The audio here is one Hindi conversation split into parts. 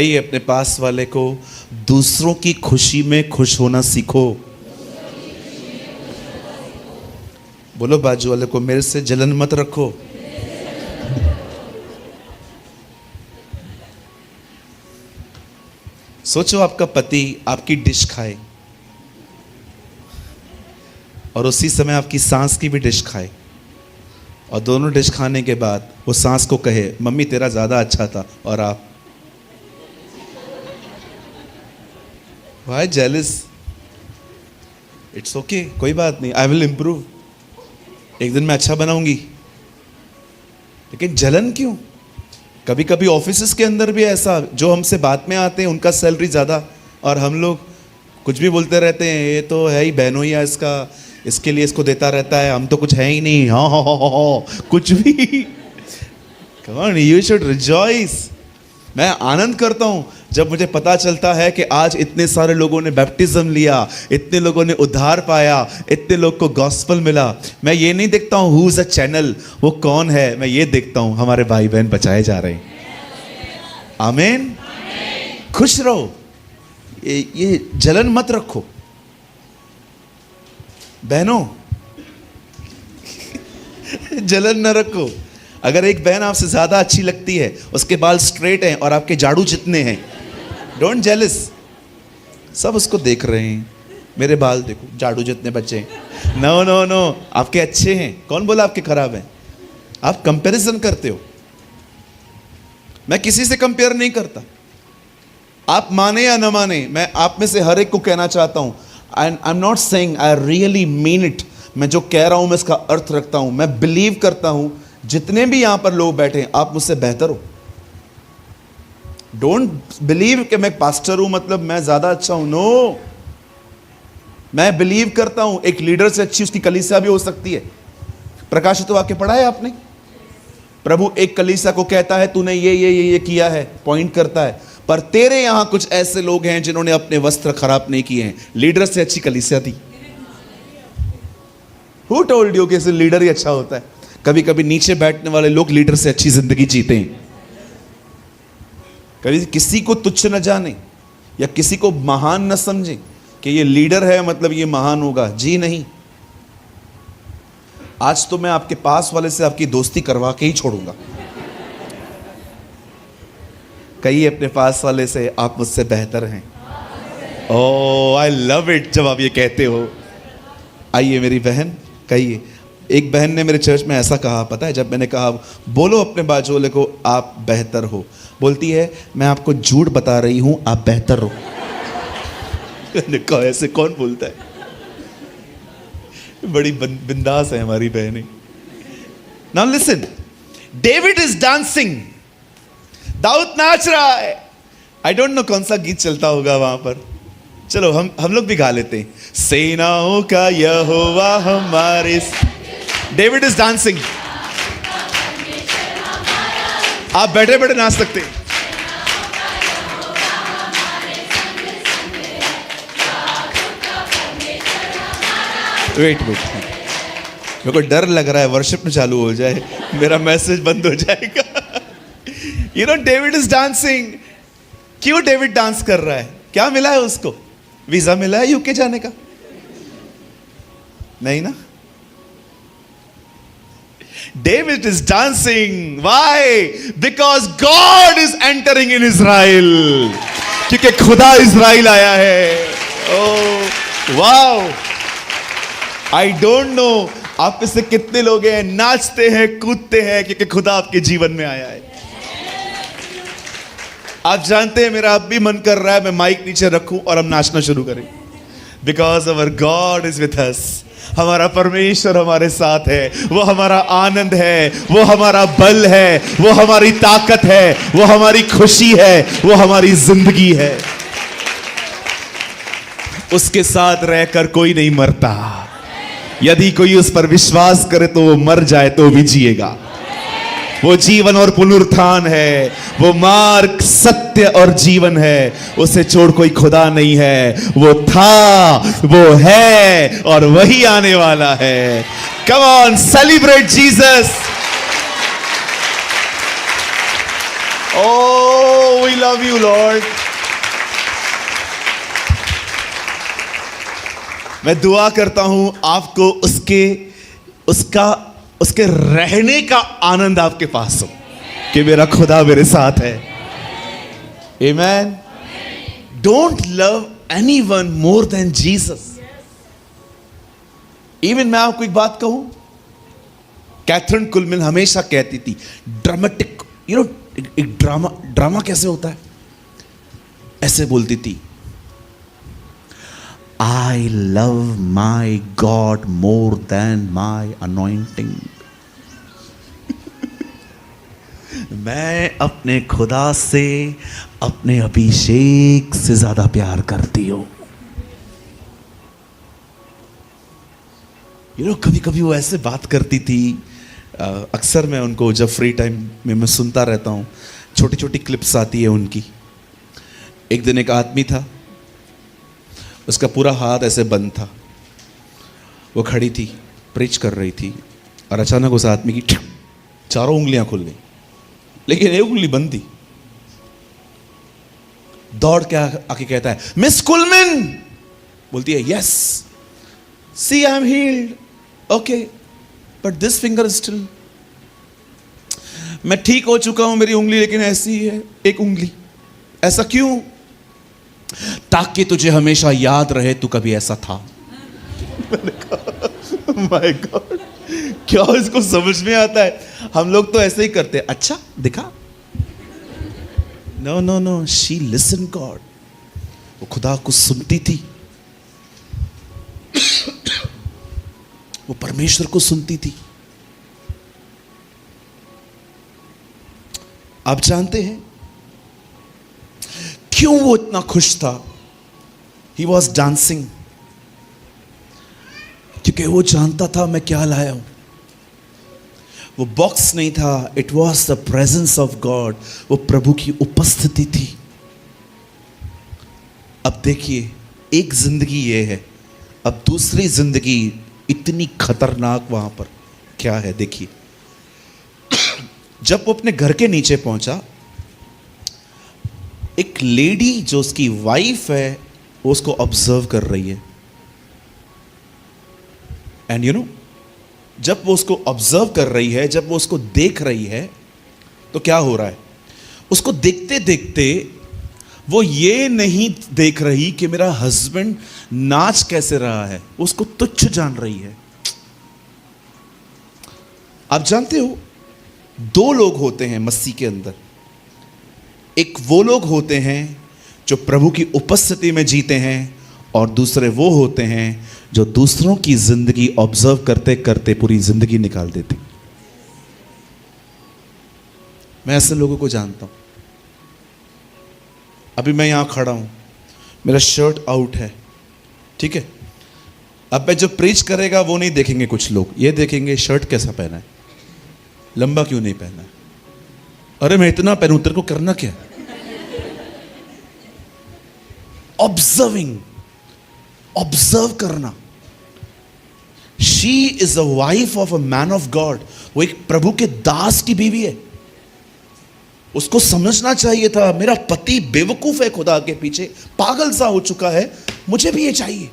कहिए अपने पास वाले को, दूसरों की खुशी में खुश होना सीखो। बोलो बाजू वाले को, मेरे से जलन मत रखो। सोचो आपका पति आपकी डिश खाए और उसी समय आपकी सास की भी डिश खाए, और दोनों डिश खाने के बाद वो सास को कहे मम्मी तेरा ज्यादा अच्छा था, और आप वाई जेलस? इट्स ओके, कोई बात नहीं, आई विल इंप्रूव, एक दिन मैं अच्छा बनाऊंगी। लेकिन जलन क्यों? कभी कभी ऑफिसेस के अंदर भी ऐसा, जो हमसे बाद में आते हैं उनका सैलरी ज़्यादा, और हम लोग कुछ भी बोलते रहते हैं, ये तो है ही बहनोइया इसका, इसके लिए इसको देता रहता है, हम तो कुछ है ही नहीं, हाँ हाँ हाँ हाँ कुछ भी। Come on, you should rejoice. मैं आनंद करता हूं जब मुझे पता चलता है कि आज इतने सारे लोगों ने बैप्टिज्म लिया, इतने लोगों ने उद्धार पाया, इतने लोग को गॉस्पल मिला। मैं ये नहीं देखता हूं हु इज अ चैनल, वो कौन है, मैं ये देखता हूं हमारे भाई बहन बचाए जा रहे हैं। आमीन। खुश रहो, ये जलन मत रखो बहनों। जलन न रखो। अगर एक बहन आपसे ज्यादा अच्छी लगती है, उसके बाल स्ट्रेट हैं और आपके झाड़ू जितने हैं, डोंट जेलस। सब उसको देख रहे हैं, मेरे बाल देखो, झाड़ू जितने बच्चे हैं। नो नो नो, आपके अच्छे हैं, कौन बोला आपके खराब हैं? आप कंपैरिजन करते हो। मैं किसी से कंपेयर नहीं करता, आप माने या न माने, मैं आप में से हर एक को कहना चाहता हूं, I am not saying, I really mean it. मैं जो कह रहा हूं मैं इसका अर्थ रखता हूं। मैं बिलीव करता हूं जितने भी यहां पर लोग बैठे हैं, आप मुझसे बेहतर हो। डोंट बिलीव कि मैं पास्टर हूं मतलब मैं ज्यादा अच्छा हूं। नो, मैं बिलीव करता हूं एक लीडर से अच्छी उसकी कलीसिया भी हो सकती है। प्रकाशित तो आके पढ़ा है आपने, प्रभु एक कलीसिया को कहता है तूने ये किया है, पॉइंट करता है, पर तेरे यहां कुछ ऐसे लोग हैं जिन्होंने अपने वस्त्र खराब नहीं किए हैं। लीडर से अच्छी कलीसिया थी। Who told you कि इसे लीडर ही अच्छा होता है? कभी कभी नीचे बैठने वाले लोग लीडर से अच्छी जिंदगी जीते हैं। कभी किसी को तुच्छ न जाने या किसी को महान न समझे कि ये लीडर है मतलब ये महान होगा। जी नहीं। आज तो मैं आपके पास वाले से आपकी दोस्ती करवा के ही छोड़ूंगा। कहिए अपने पास वाले से, आप मुझसे बेहतर हैं। ओह आई लव इट जब आप ये कहते हो। आइए मेरी बहन, कहिए। एक बहन ने मेरे चर्च में ऐसा कहा, पता है, जब मैंने कहा बोलो अपने बाजू वाले को आप बेहतर हो, बोलती है मैं आपको झूठ बता रही हूं, आप बेहतर हो। मैंने कहा ऐसे कौन बोलता है? बड़ी बिंदास है हमारी बहनें। Now listen, David is dancing, Daud नाच रहा है। आई डोंट नो कौन सा गीत चलता होगा वहां पर, चलो हम लोग भी गा लेते हैं। सेनाओं का यहोवा हमारे। David is dancing. आप बैठे बैठे नाच सकते हैं। वेट मेरे को डर लग रहा है वर्शिप में चालू हो जाए, मेरा मैसेज बंद हो जाएगा। You know David is dancing. क्यों डेविड डांस कर रहा है? क्या मिला है उसको? वीजा मिला है यूके जाने का? नहीं ना। David is dancing. Why? Because God is entering in Israel. क्योंकि खुदा इज़राइल आया है। Oh, wow! I don't know आप में से कितने लोग हैं नाचते हैं कूदते हैं क्योंकि खुदा आपके जीवन में आया है। आप जानते हैं मेरा अब भी मन कर रहा है मैं माइक नीचे रखूं और हम नाचना शुरू करें। Because our God is with us. हमारा परमेश्वर हमारे साथ है, वो हमारा आनंद है, वो हमारा बल है, वो हमारी ताकत है, वो हमारी खुशी है, वो हमारी जिंदगी है। उसके साथ रहकर कोई नहीं मरता। यदि कोई उस पर विश्वास करे तो वो मर जाए तो भी जिएगा। वो जीवन और पुनरुत्थान है, वो मार्ग सत्य और जीवन है। उसे छोड़ कोई खुदा नहीं है। वो था, वो है और वही आने वाला है। Come on, celebrate Jesus. Oh we love you Lord. मैं दुआ करता हूं आपको उसके रहने का आनंद आपके पास हो कि मेरा खुदा मेरे साथ है। Amen. Don't love anyone more than Jesus. Even मैं आपको एक बात कहूं, कैथरीन कुलमिन हमेशा कहती थी ड्रामेटिक, एक ड्रामा कैसे होता है, ऐसे बोलती थी, I love my God more than my anointing. मैं अपने खुदा से अपने अभिषेक से ज्यादा प्यार करती हूं। कभी कभी वो ऐसे बात करती थी, अक्सर मैं उनको जब फ्री टाइम में मैं सुनता रहता हूं, छोटी छोटी क्लिप्स आती है उनकी। एक दिन एक आदमी था, उसका पूरा हाथ ऐसे बंद था, वो खड़ी थी, प्रीच कर रही थी, और अचानक उस आदमी की चारों उंगलियां खुल गई, लेकिन एक उंगली बंद थी। दौड़ के आके कहता है, मिस कुलमिन। बोलती है, yes, see I am healed, okay, but this finger is still. मैं ठीक हो चुका हूं, मेरी उंगली लेकिन ऐसी ही है, एक उंगली। ऐसा क्यों? ताकि तुझे हमेशा याद रहे तू कभी ऐसा था। माय गॉड, क्या इसको समझ में आता है? हम लोग तो ऐसे ही करते हैं, अच्छा दिखा। No no no, she listen God. वो खुदा को सुनती थी, वो परमेश्वर को सुनती थी। आप जानते हैं क्यों वो इतना खुश था? ही वॉज डांसिंग, क्योंकि वो जानता था मैं क्या लाया हूं। वो बॉक्स नहीं था, it was the presence of God. वो प्रभु की उपस्थिति थी। अब देखिए, एक जिंदगी ये है, अब दूसरी जिंदगी इतनी खतरनाक वहां पर क्या है, देखिए। जब वो अपने घर के नीचे पहुंचा, एक लेडी जो उसकी वाइफ है, वो उसको ऑब्जर्व कर रही है। एंड जब वो उसको ऑब्जर्व कर रही है, जब वो उसको देख रही है, तो क्या हो रहा है? उसको देखते देखते वो ये नहीं देख रही कि मेरा हस्बैंड नाच कैसे रहा है, वो उसको तुच्छ जान रही है। आप जानते हो, दो लोग होते हैं मसीह के अंदर। एक वो लोग होते हैं जो प्रभु की उपस्थिति में जीते हैं, और दूसरे वो होते हैं जो दूसरों की जिंदगी ऑब्जर्व करते करते पूरी जिंदगी निकाल देते। मैं ऐसे लोगों को जानता हूं। अभी मैं यहां खड़ा हूं, मेरा शर्ट आउट है, ठीक है। अब मैं जो प्रीच करेगा वो नहीं देखेंगे कुछ लोग, ये देखेंगे शर्ट कैसा पहना है, लंबा क्यों नहीं पहना है। अरे मैं इतना पहनूं, तेरे को करना क्या? ऑब्जर्व करना। She is a wife of a man of God. वो एक प्रभु के दास की बीवी है। उसको समझना चाहिए था, मेरा पति बेवकूफ है, खुदा के पीछे पागल सा हो चुका है, मुझे भी ये चाहिए।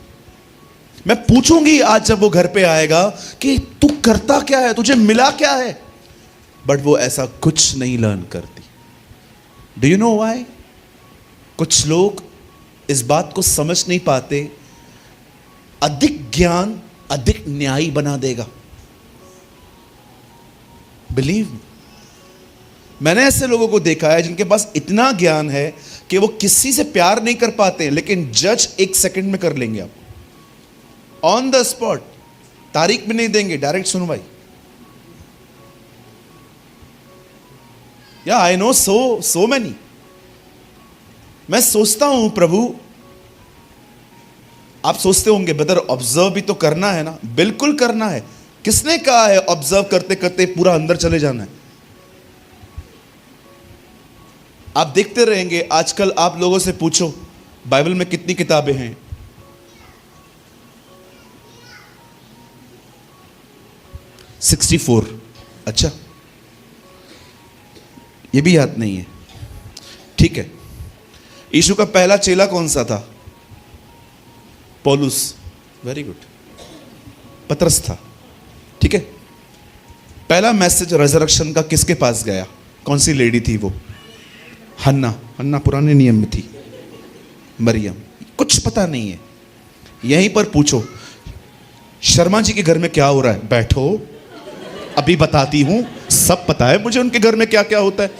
मैं पूछूंगी आज जब वो घर पे आएगा कि तू करता क्या है, तुझे मिला क्या है? बट वो ऐसा कुछ नहीं लर्न करती। Do you know why? कुछ लोग इस बात को समझ नहीं पाते, अधिक ज्ञान अधिक न्यायी बना देगा। बिलीव मी, मैंने ऐसे लोगों को देखा है जिनके पास इतना ज्ञान है कि वो किसी से प्यार नहीं कर पाते, लेकिन जज 1 सेकंड में कर लेंगे आपको, ऑन द स्पॉट। तारीख भी नहीं देंगे, डायरेक्ट सुनवाई। या आई नो सो मैनी। मैं सोचता हूं, प्रभु, आप सोचते होंगे ब्रदर ऑब्जर्व भी तो करना है ना। बिल्कुल करना है। किसने कहा है ऑब्जर्व करते करते पूरा अंदर चले जाना है? आप देखते रहेंगे, आजकल आप लोगों से पूछो बाइबल में कितनी किताबें हैं? 64। अच्छा, ये भी याद नहीं है, ठीक है। यीशु का पहला चेला कौन सा था? पौलुस। Very good. पतरस था। ठीक है। पहला मैसेज रेजरेक्शन का किसके पास गया? कौन सी लेडी थी वो? हन्ना। हन्ना पुराने नियम में थी। मरियम। कुछ पता नहीं है, यहीं पर पूछो शर्मा जी के घर में क्या हो रहा है, बैठो अभी बताती हूं, सब पता है मुझे उनके घर में क्या क्या होता है।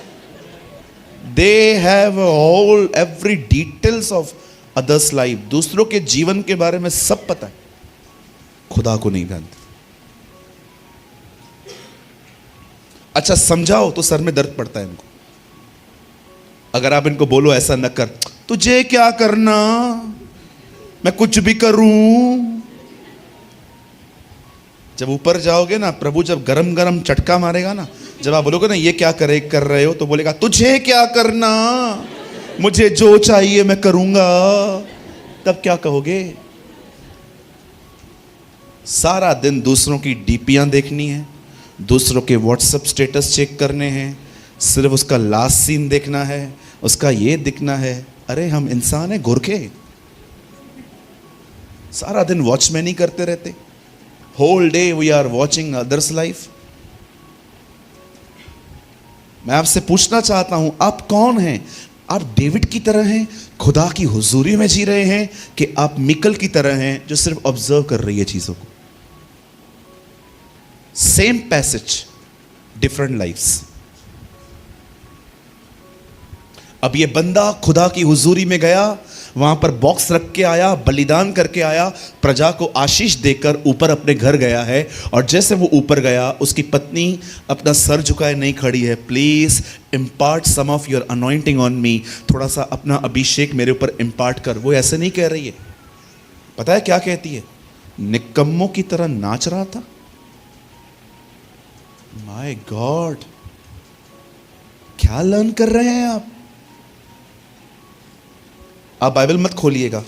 They have all every details of others life, दूसरों के जीवन के बारे में सब पता है, खुदा को नहीं जानते। अच्छा समझाओ तो सर में दर्द पड़ता है इनको। अगर आप इनको बोलो ऐसा न कर, तुझे क्या करना, मैं कुछ भी करूं। जब ऊपर जाओगे ना, प्रभु जब गरम गरम चटका मारेगा ना, जब आप बोलोगे ना ये क्या कर रहे हो, तो बोलेगा तुझे क्या करना, मुझे जो चाहिए मैं करूंगा। तब क्या कहोगे? सारा दिन दूसरों की डीपियां देखनी है, दूसरों के व्हाट्सएप स्टेटस चेक करने हैं, सिर्फ उसका लास्ट सीन देखना है, उसका ये दिखना है। अरे हम इंसान हैं, गोरखे, सारा दिन वॉचमैन ही करते रहते। Whole day we are watching others life. मैं आपसे पूछना चाहता हूं, आप कौन हैं? आप डेविड की तरह हैं, खुदा की हुजूरी में जी रहे हैं, कि आप मिकल की तरह हैं जो सिर्फ ऑब्जर्व कर रही है चीजों को? Same passage, different lifes. अब ये बंदा खुदा की हुजूरी में गया, वहां पर बॉक्स रख के आया, बलिदान करके आया, प्रजा को आशीष देकर ऊपर अपने घर गया है। और जैसे वो ऊपर गया, उसकी पत्नी अपना सर झुकाए नहीं खड़ी है। Please impart some of your anointing on me, थोड़ा सा अपना अभिषेक मेरे ऊपर इम्पार्ट कर। वो ऐसे नहीं कह रही है, पता है क्या कहती है? निकम्मों की तरह नाच रहा था। माय गॉड, क्या लर्न कर रहे हैं आप? आप बाइबल मत खोलिएगा,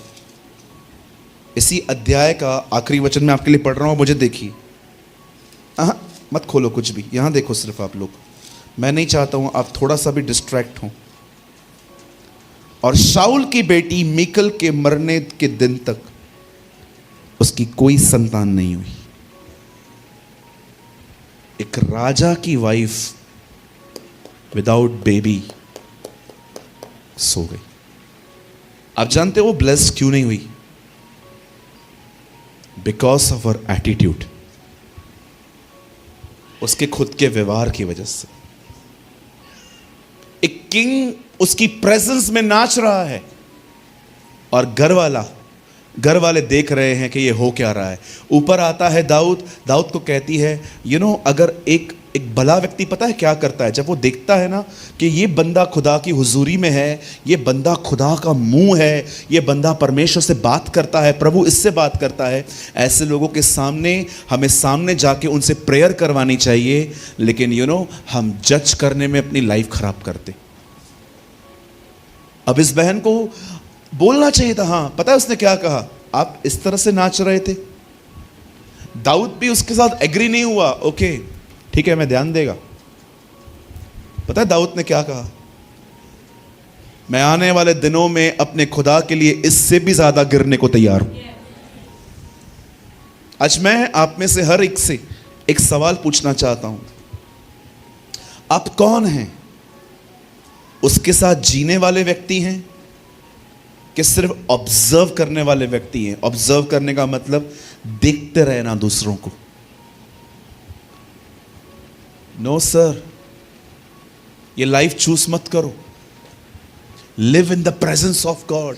इसी अध्याय का आखिरी वचन मैं आपके लिए पढ़ रहा हूं, मुझे देखिए। मत खोलो कुछ भी, यहां देखो सिर्फ आप लोग। मैं नहीं चाहता हूं आप थोड़ा सा भी डिस्ट्रैक्ट हो। और शाऊल की बेटी मीकल के मरने के दिन तक उसकी कोई संतान नहीं हुई। एक राजा की वाइफ विदाउट बेबी सो गई। आप जानते हो वो ब्लेस्ड क्यों नहीं हुई? बिकॉज ऑफ हर एटीट्यूड, उसके खुद के व्यवहार की वजह से। एक किंग उसकी प्रेजेंस में नाच रहा है और घर वाले देख रहे हैं कि ये हो क्या रहा है। ऊपर आता है दाऊद को कहती है, अगर एक भला व्यक्ति पता है क्या करता है? जब वो देखता है ना कि ये बंदा खुदा की हुजूरी में है, ये बंदा खुदा का मुंह है, ये बंदा परमेश्वर से बात करता है, प्रभु इससे बात करता है, ऐसे लोगों के सामने हमें सामने जाके उनसे प्रेयर करवानी चाहिए। लेकिन हम जज करने में अपनी लाइफ खराब करते। अब इस बहन को बोलना चाहिए था। हाँ, पता है उसने क्या कहा? आप इस तरह से नाच रहे थे। दाऊद भी उसके साथ एग्री नहीं हुआ। ओके ठीक है, मैं ध्यान देगा। पता है दाऊद ने क्या कहा? मैं आने वाले दिनों में अपने खुदा के लिए इससे भी ज्यादा गिरने को तैयार हूं। आज मैं आप में से हर एक से एक सवाल पूछना चाहता हूं, आप कौन हैं? उसके साथ जीने वाले व्यक्ति हैं कि सिर्फ ऑब्जर्व करने वाले व्यक्ति हैं? ऑब्जर्व करने का मतलब देखते रहना दूसरों को। नो सर, ये लाइफ चूज मत करो। Live in the presence of God,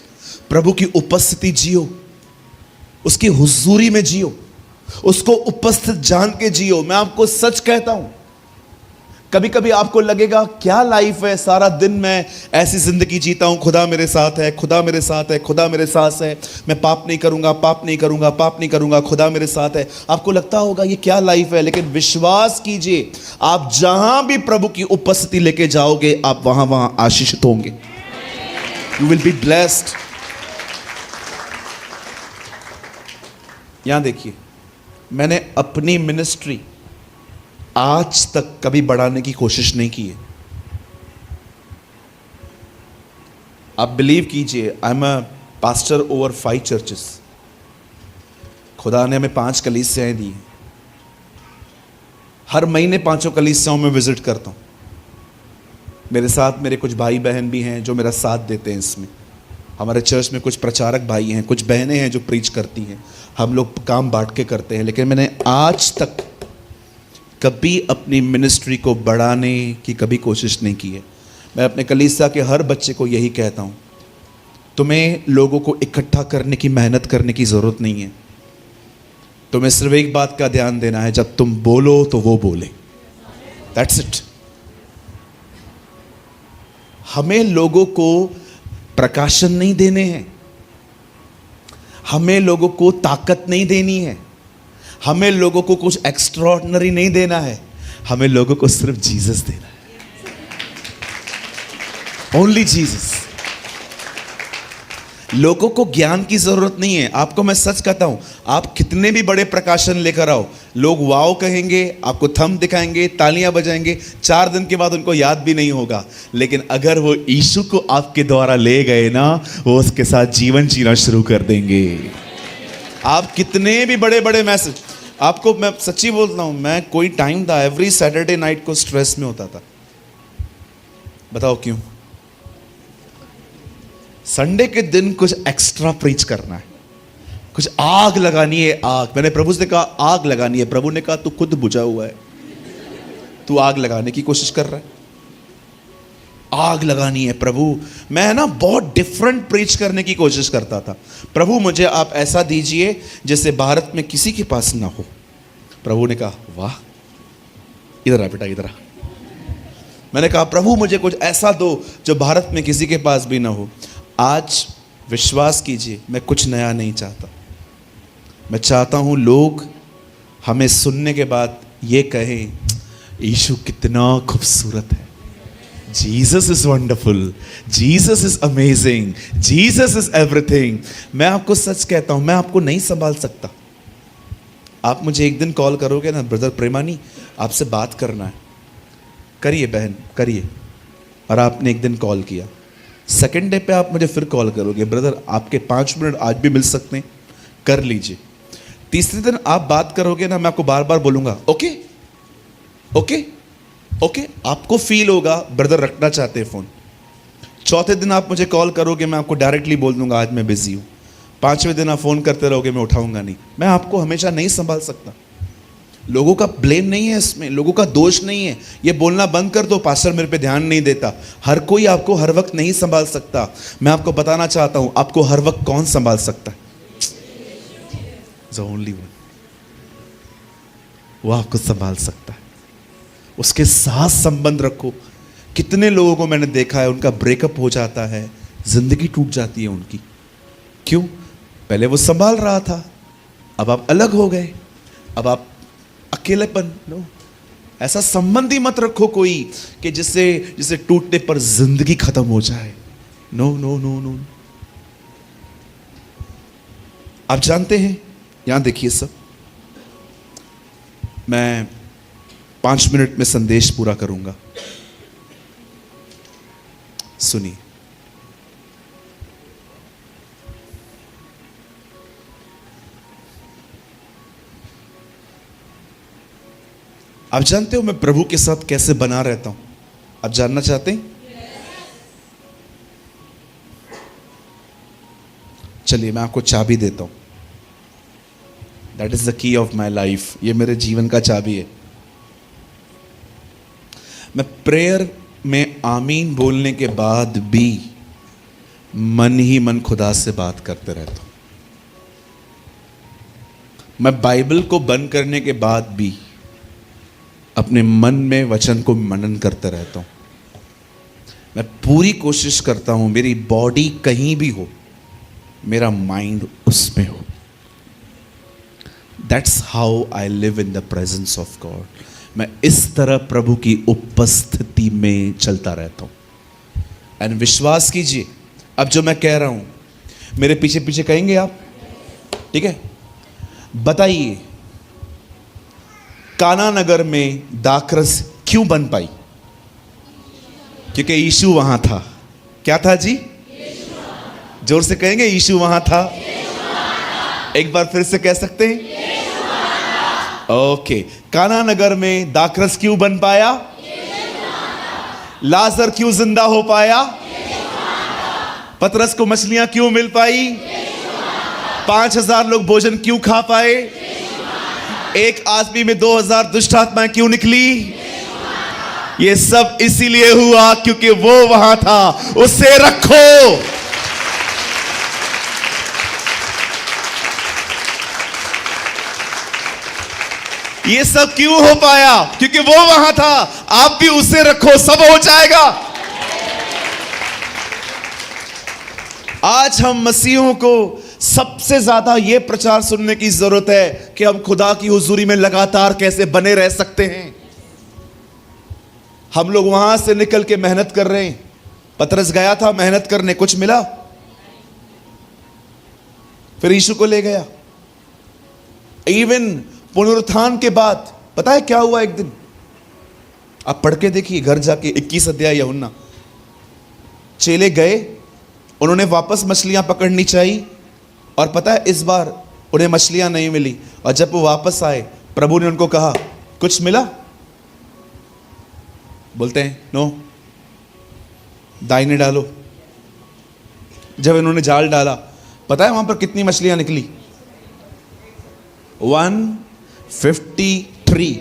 प्रभु की उपस्थिति जियो, उसकी हुजूरी में जियो, उसको उपस्थित जान के जियो। मैं आपको सच कहता हूं, कभी कभी आपको लगेगा क्या लाइफ है, सारा दिन मैं ऐसी जिंदगी जीता हूं, खुदा मेरे साथ है, खुदा मेरे साथ है, खुदा मेरे साथ है, मैं पाप नहीं करूंगा, पाप नहीं करूंगा, पाप नहीं करूंगा, खुदा मेरे साथ है। आपको लगता होगा ये क्या लाइफ है, लेकिन विश्वास कीजिए, आप जहां भी प्रभु की उपस्थिति लेके जाओगे, आप वहां वहां आशीषित होंगे। You will be blessed. यहां देखिए, मैंने अपनी मिनिस्ट्री आज तक कभी बढ़ाने की कोशिश नहीं की है। आप बिलीव कीजिए, I am a pastor over 5 churches. खुदा ने हमें 5 कलीसियाएं दी हैं। हर महीने 5 कलीसियाओं में विजिट करता हूँ। मेरे साथ मेरे कुछ भाई बहन भी हैं जो मेरा साथ देते हैं इसमें। हमारे चर्च में कुछ प्रचारक भाई हैं, कुछ बहनें हैं जो प्रीच करती हैं। हम लोग काम बांट के करते हैं। लेकिन मैंने आज तक कभी अपनी मिनिस्ट्री को बढ़ाने की कभी कोशिश नहीं की है। मैं अपने कलीसिया के हर बच्चे को यही कहता हूँ, तुम्हें लोगों को इकट्ठा करने की मेहनत करने की ज़रूरत नहीं है। तुम्हें सिर्फ एक बात का ध्यान देना है, जब तुम बोलो तो वो बोले। That's it. हमें लोगों को प्रकाशन नहीं देने हैं, हमें लोगों को ताकत नहीं देनी है, हमें लोगों को कुछ एक्स्ट्राऑर्डिनरी नहीं देना है, हमें लोगों को सिर्फ जीसस देना है। Only Jesus. लोगों को ज्ञान की जरूरत नहीं है। आपको मैं सच कहता हूं, आप कितने भी बड़े प्रकाशन लेकर आओ, लोग वाओ कहेंगे, आपको थंब दिखाएंगे, तालियां बजाएंगे, 4 दिन के बाद उनको याद भी नहीं होगा। लेकिन अगर वो यीशु को आपके द्वारा ले गए ना, वो उसके साथ जीवन जीना शुरू कर देंगे। आप कितने भी बड़े बड़े मैसेज, आपको मैं सच्ची बोलता हूं, मैं कोई टाइम था एवरी सैटरडे नाइट को स्ट्रेस में होता था। बताओ क्यों? संडे के दिन कुछ एक्स्ट्रा प्रीच करना है, कुछ आग लगानी है। आग, मैंने प्रभु से कहा आग लगानी है। प्रभु ने कहा तू खुद बुझा हुआ है, तू आग लगाने की कोशिश कर रहा है। आग लगानी है प्रभु। मैं ना बहुत डिफरेंट प्रीच करने की कोशिश करता था। प्रभु मुझे आप ऐसा दीजिए जैसे भारत में किसी के पास ना हो। प्रभु ने कहा वाह, इधर आ बेटा, इधर आ। मैंने कहा प्रभु मुझे कुछ ऐसा दो जो भारत में किसी के पास भी ना हो। आज विश्वास कीजिए, मैं कुछ नया नहीं चाहता। मैं चाहता हूं लोग हमें सुनने के बाद ये कहें, यीशु कितना खूबसूरत है, Jesus is wonderful, Jesus is amazing, Jesus is everything. मैं आपको सच कहता हूं, मैं आपको नहीं संभाल सकता। आप मुझे एक दिन कॉल करोगे ना, ब्रदर प्रेमानी आपसे बात करना है, करिए बहन करिए। और आपने एक दिन कॉल किया, सेकेंड डे पे आप मुझे फिर कॉल करोगे, ब्रदर आपके 5 मिनट आज भी मिल सकते हैं, कर लीजिए। तीसरे दिन आप बात करोगे ना, मैं आपको बार बार बोलूंगा ओके ओके ओके। आपको फील होगा ब्रदर रखना चाहते हैं फोन। चौथे दिन आप मुझे कॉल करोगे, मैं आपको डायरेक्टली बोल दूंगा आज मैं बिजी हूं। 5वें दिन आप फोन करते रहोगे, मैं उठाऊंगा नहीं। मैं आपको हमेशा नहीं संभाल सकता। लोगों का ब्लेम नहीं है इसमें, लोगों का दोष नहीं है। ये बोलना बंद कर दो पास्टर मेरे पे ध्यान नहीं देता। हर कोई आपको हर वक्त नहीं संभाल सकता। मैं आपको बताना चाहता हूं, आपको हर वक्त कौन संभाल सकता है? The only one। वो आपको संभाल सकता है। उसके साथ संबंध रखो। कितने लोगों को मैंने देखा है, उनका ब्रेकअप हो जाता है, जिंदगी टूट जाती है उनकी। क्यों? पहले वो संभाल रहा था, अब आप अलग हो गए, अब आप अकेलेपन। नो, ऐसा संबंध ही मत रखो कोई कि जिससे टूटने पर जिंदगी खत्म हो जाए। No no no no. आप जानते हैं, यहां देखिए सब, मैं 5 मिनट में संदेश पूरा करूंगा। सुनिए, आप जानते हो मैं प्रभु के साथ कैसे बना रहता हूं? आप जानना चाहते हैं? चलिए मैं आपको चाबी देता हूं। That is the key of my life. ये मेरे जीवन का चाबी है। मैं प्रेयर में आमीन बोलने के बाद भी मन ही मन खुदा से बात करते रहता हूं। मैं बाइबल को बंद करने के बाद भी अपने मन में वचन को मनन करते रहता हूं। मैं पूरी कोशिश करता हूं मेरी बॉडी कहीं भी हो, मेरा माइंड उसमें हो। That's how I live in the presence of God. मैं इस तरह प्रभु की उपस्थिति में चलता रहता हूं। एंड विश्वास कीजिए, अब जो मैं कह रहा हूं, मेरे पीछे पीछे कहेंगे आप, ठीक है? बताइए, काना नगर में दाखरस क्यों बन पाई? क्योंकि यीशु वहां था। क्या था जी? जोर से कहेंगे यीशु वहां था। एक बार फिर से कह सकते हैं? ओके। काना नगर में दाखरस क्यों बन पाया? लाजर क्यों जिंदा हो पाया? पतरस को मछलियां क्यों मिल पाई? 5,000 लोग भोजन क्यों खा पाए? एक आदमी में 2,000 दुष्ट आत्माएं क्यों निकली? ये सब इसीलिए हुआ क्योंकि वो वहां था। उसे रखो। ये सब क्यों हो पाया? क्योंकि वो वहां था। आप भी उसे रखो, सब हो जाएगा। आज हम मसीहों को सबसे ज्यादा यह प्रचार सुनने की जरूरत है कि हम खुदा की हुजूरी में लगातार कैसे बने रह सकते हैं। हम लोग वहां से निकल के मेहनत कर रहे हैं। पतरस गया था मेहनत करने, कुछ मिला? फिर यीशु को ले गया। इवन पुनरुत्थान के बाद पता है क्या हुआ? एक दिन आप पढ़ के देखिए घर जाके 21 अध्याय यूहन्ना। चेले गए, उन्होंने वापस मछलियां पकड़नी चाहिए, और पता है इस बार उन्हें मछलियां नहीं मिली। और जब वो वापस आए, प्रभु ने उनको कहा कुछ मिला? बोलते हैं नो, दाहिने डालो। जब इन्होंने जाल डाला, पता है वहां पर कितनी मछलियां निकली? 153।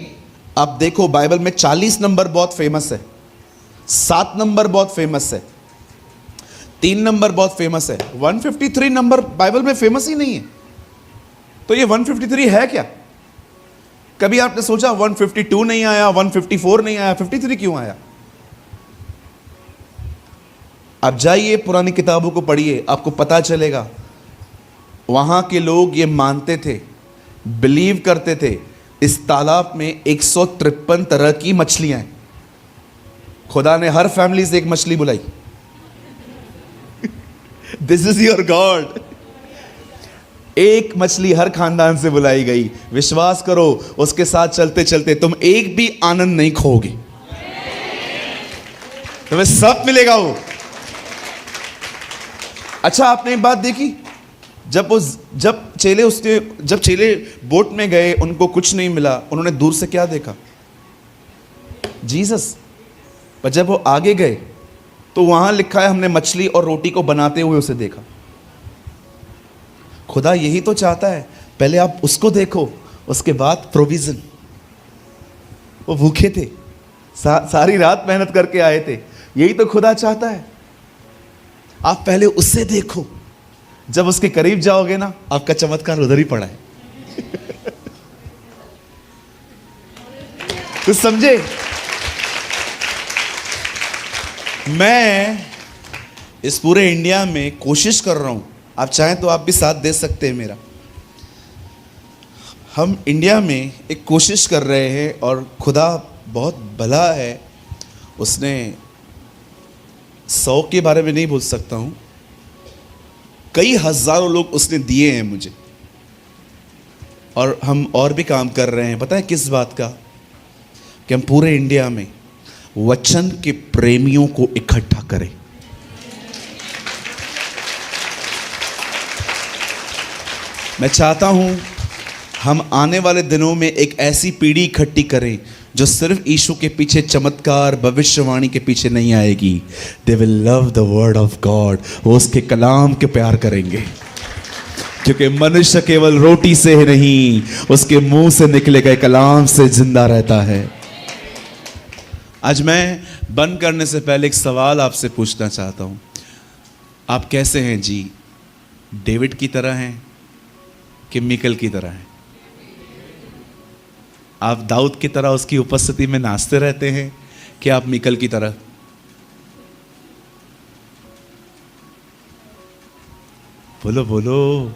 अब देखो बाइबल में 40 नंबर बहुत फेमस है, 7 नंबर बहुत फेमस है, 3 नंबर बहुत फेमस है। 153 नंबर बाइबल में फेमस ही नहीं है। तो ये 153 है क्या? कभी आपने सोचा 152 नहीं आया, 154 नहीं आया, 53 क्यों आया? आप जाइए पुरानी किताबों को पढ़िए, आपको पता चलेगा। वहां के लोग ये मानते थे, बिलीव करते थे, इस तालाब में 153 तरह की मछलियां हैं। खुदा ने हर फैमिली से एक मछली बुलाई। This is your God. एक मछली हर खानदान से बुलाई गई। विश्वास करो, उसके साथ चलते चलते तुम एक भी आनंद नहीं खोगे, तुम्हें सब मिलेगा वो। अच्छा, आपने एक बात देखी? जब चेले बोट में गए, उनको कुछ नहीं मिला, उन्होंने दूर से क्या देखा? जीसस। पर जब वो आगे गए तो वहां लिखा है हमने मछली और रोटी को बनाते हुए उसे देखा। खुदा यही तो चाहता है, पहले आप उसको देखो, उसके बाद प्रोविजन। वो भूखे थे, सारी रात मेहनत करके आए थे। यही तो खुदा चाहता है, आप पहले उससे देखो। जब उसके करीब जाओगे ना, आपका चमत्कार उधर ही पड़ा है। तो समझे? मैं इस पूरे इंडिया में कोशिश कर रहा हूं, आप चाहें तो आप भी साथ दे सकते हैं मेरा। हम इंडिया में एक कोशिश कर रहे हैं, और खुदा बहुत भला है। उसने 100 के बारे में नहीं बोल सकता हूं, कई हजारों लोग उसने दिए हैं मुझे, और हम और भी काम कर रहे हैं। पता है किस बात का? कि हम पूरे इंडिया में वचन के प्रेमियों को इकट्ठा करें। मैं चाहता हूं हम आने वाले दिनों में एक ऐसी पीढ़ी इकट्ठी करें जो सिर्फ यीशु के पीछे चमत्कार, भविष्यवाणी के पीछे नहीं आएगी। They will love the word of God. वो उसके कलाम के प्यार करेंगे, क्योंकि मनुष्य केवल रोटी से ही नहीं, उसके मुंह से निकले गए कलाम से जिंदा रहता है। आज मैं बंद करने से पहले एक सवाल आपसे पूछना चाहता हूं। आप कैसे हैं जी? डेविड की तरह हैं कि मीकल की तरह हैं? आप दाऊद की तरह उसकी उपस्थिति में नाचते रहते हैं कि आप मीकल की तरह? बोलो बोलो,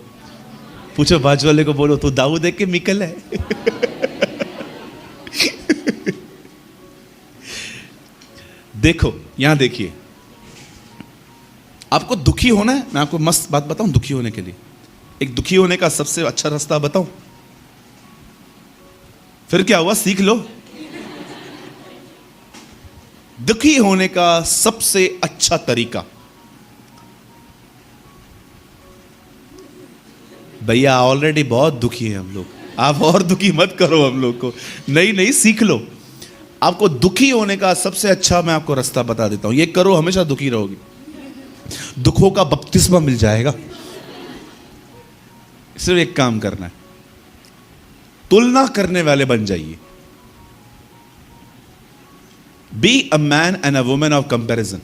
पूछो बाजू वाले को, बोलो तू दाऊद है कि मीकल है? देखो यहां देखिए, आपको दुखी होना है? मैं आपको मस्त बात बताऊं दुखी होने के लिए। एक दुखी होने का सबसे अच्छा रास्ता बताऊं? फिर क्या हुआ, सीख लो। दुखी होने का सबसे अच्छा तरीका, भैया ऑलरेडी बहुत दुखी हैं हम लोग, आप और दुखी मत करो हम लोग को। नहीं सीख लो। आपको दुखी होने का सबसे अच्छा मैं आपको रास्ता बता देता हूं, ये करो, हमेशा दुखी रहोगे, दुखों का बपतिस्मा मिल जाएगा। सिर्फ एक काम करना है, तुलना करने वाले बन जाइए। Be a man and a woman of comparison.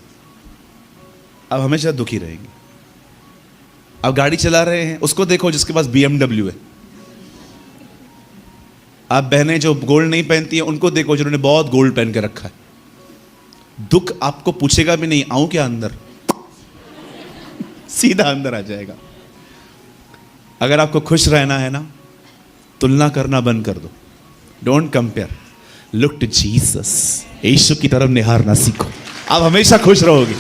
अब हमेशा दुखी रहेंगे। अब गाड़ी चला रहे हैं, उसको देखो जिसके पास BMW है। आप बहनें जो गोल्ड नहीं पहनती हैं, उनको देखो जिन्होंने बहुत गोल्ड पहन के रखा है। दुख आपको पूछेगा भी नहीं, आऊं क्या अंदर, सीधा अंदर आ जाएगा। अगर आपको खुश रहना है ना, तुलना करना बंद कर दो। Don't compare, look to Jesus. यीशु की तरफ निहारना सीखो, आप हमेशा खुश रहोगे।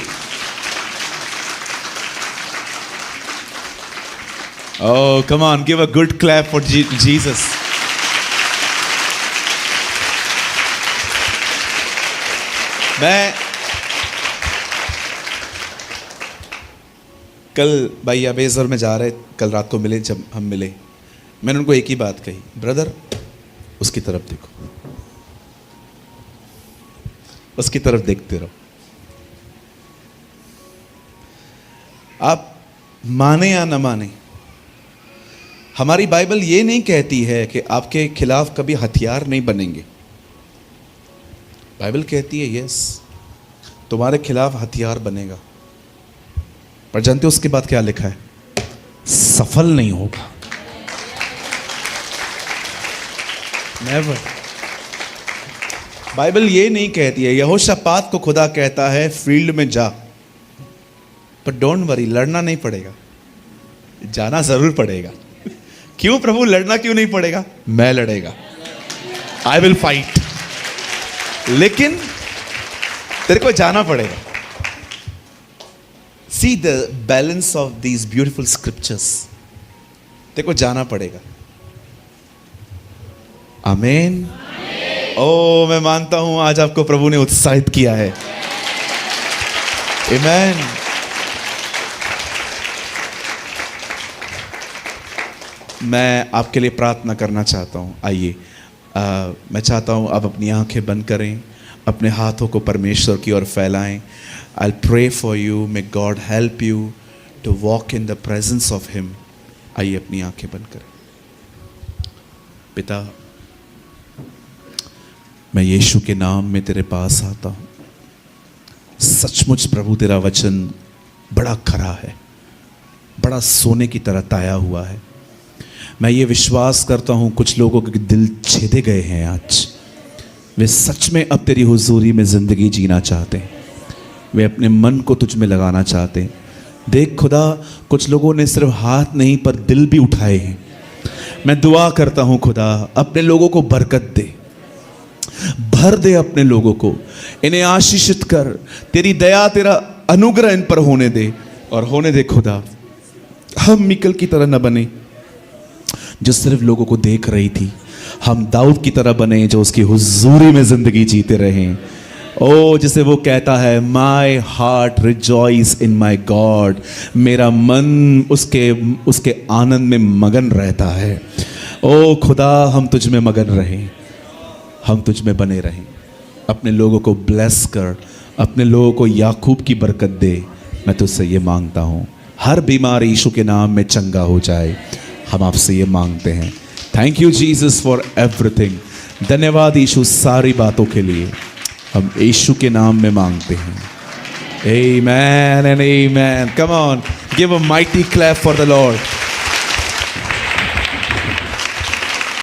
Oh, come on, give a good clap for Jesus. मैं कल भाई अबेजर में जा रहे, कल रात को मिले, जब हम मिले मैंने उनको एक ही बात कही, ब्रदर उसकी तरफ देखो, उसकी तरफ देखते रहो। आप माने या न माने, हमारी बाइबल ये नहीं कहती है कि आपके खिलाफ कभी हथियार नहीं बनेंगे। बाइबल कहती है यस, तुम्हारे खिलाफ हथियार बनेगा, पर जानते हो उसके बाद क्या लिखा है? सफल नहीं होगा। नेवर। बाइबल ये नहीं कहती है, यहोशापात को खुदा कहता है फील्ड में जा, पर डोंट वरी, लड़ना नहीं पड़ेगा, जाना जरूर पड़ेगा। क्यों प्रभु, लड़ना क्यों नहीं पड़ेगा? मैं लड़ेगा, आई विल फाइट, लेकिन तेरे को जाना पड़ेगा। See the balance of these beautiful scriptures, तेरे को जाना पड़ेगा। आमीन। ओ मैं मानता हूं आज आपको प्रभु ने उत्साहित किया है। आमीन। मैं आपके लिए प्रार्थना करना चाहता हूं। आइए, मैं चाहता हूं आप अपनी आंखें बंद करें, अपने हाथों को परमेश्वर की ओर फैलाएं। I pray for you, may God help you to walk in the presence of him. आइए अपनी आंखें बंद करें। पिता, मैं यीशु के नाम में तेरे पास आता हूं। सचमुच प्रभु तेरा वचन बड़ा खरा है, बड़ा सोने की तरह ताया हुआ है। मैं ये विश्वास करता हूँ कुछ लोगों के दिल छेदे गए हैं आज, वे सच में अब तेरी हुजूरी में ज़िंदगी जीना चाहते हैं, वे अपने मन को तुझ में लगाना चाहते हैं। देख खुदा, कुछ लोगों ने सिर्फ हाथ नहीं पर दिल भी उठाए हैं। मैं दुआ करता हूँ खुदा, अपने लोगों को बरकत दे, भर दे अपने लोगों को, इन्हें आशीषित कर, तेरी दया तेरा अनुग्रह इन पर होने दे। और होने दे खुदा, हम मिकल की तरह न बने जो सिर्फ लोगों को देख रही थी, हम दाऊद की तरह बने जो उसकी हुजूरी में जिंदगी जीते रहें। ओ जिसे वो कहता है, my heart rejoice in my God, मेरा मन उसके आनंद में मगन रहता है। ओ खुदा, हम तुझ में मगन रहें, हम तुझ में बने रहें। अपने लोगों को ब्लेस कर, अपने लोगों को याकूब की बरकत दे। मैं तुझसे ये मांगता हूँ, हर बीमार यीशु के नाम में चंगा हो जाए। हम आपसे ये मांगते हैं। Thank you Jesus for everything. धन्यवाद यीशु सारी बातों के लिए, हम यीशु के नाम में मांगते हैं। Amen and amen. Come on, give a mighty clap for the Lord.